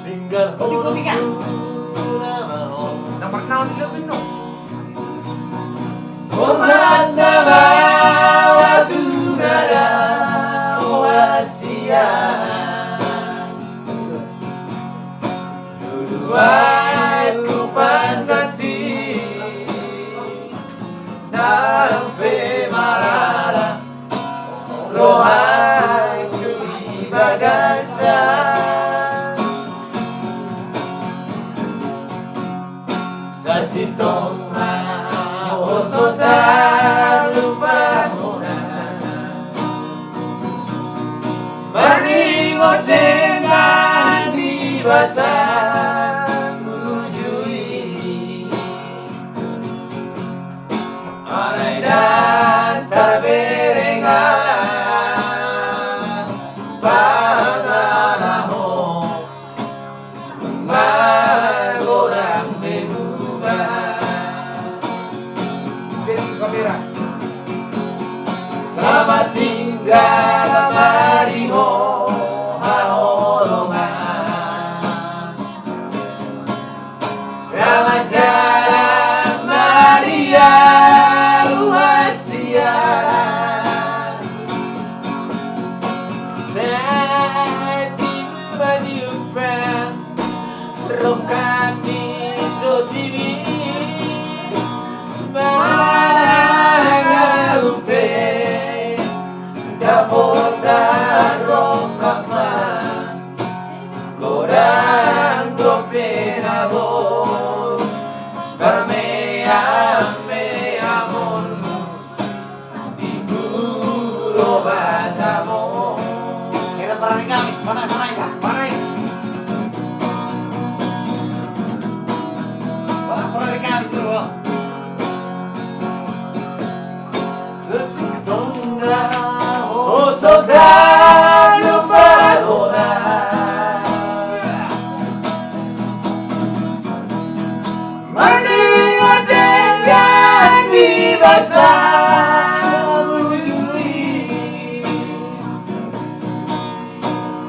tinggal Nomor 6 dilebih no. Komanda bawa tunara wasia Duduai kupan ganti Nampe marara Rohai kuibadasa Sasitong Osotar lupa muna Maringot dengan dibasah Mujui Anai dan terberengan Pangalaho Magorang menubah Kamera. Selamat tinggal mariho haholongan Selamat jalan Maria Luasia Setimu banyupan Rokami dotini Dapotan rokaman Godang dopenabon Bermeam-meamon Di Pulau Batamon Kita parang Kamis, mana ya? Mana ya? Wah, parang Kamis dulu. Osotar lupa lona Maringot dengan dibasah Mujui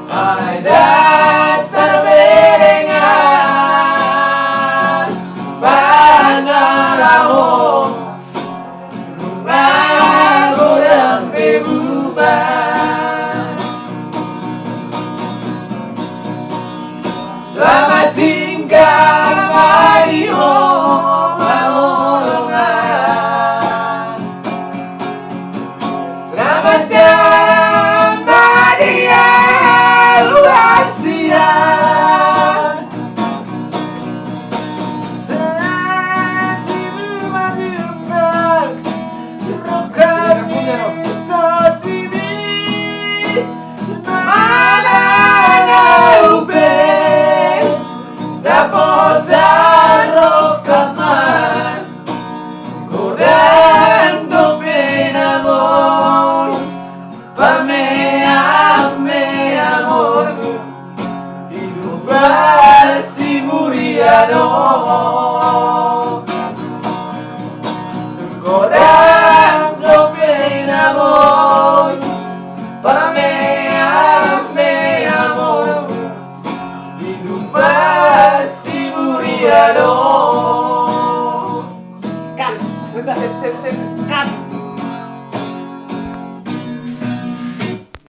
Anai dan terberengan Pangalaho Magorang bebubah Selamat tinggal mariho maholongan Selamat jalan Maria Luasia Setimu banyupan Rokami dotini Mana ngaupe Dapotan rokaman Godang dopenamon Pameam-meamon Hidup basi muriado Godang dopenamon Pameam-meamon Hidup basi muriado Kan, udah sip. Kan.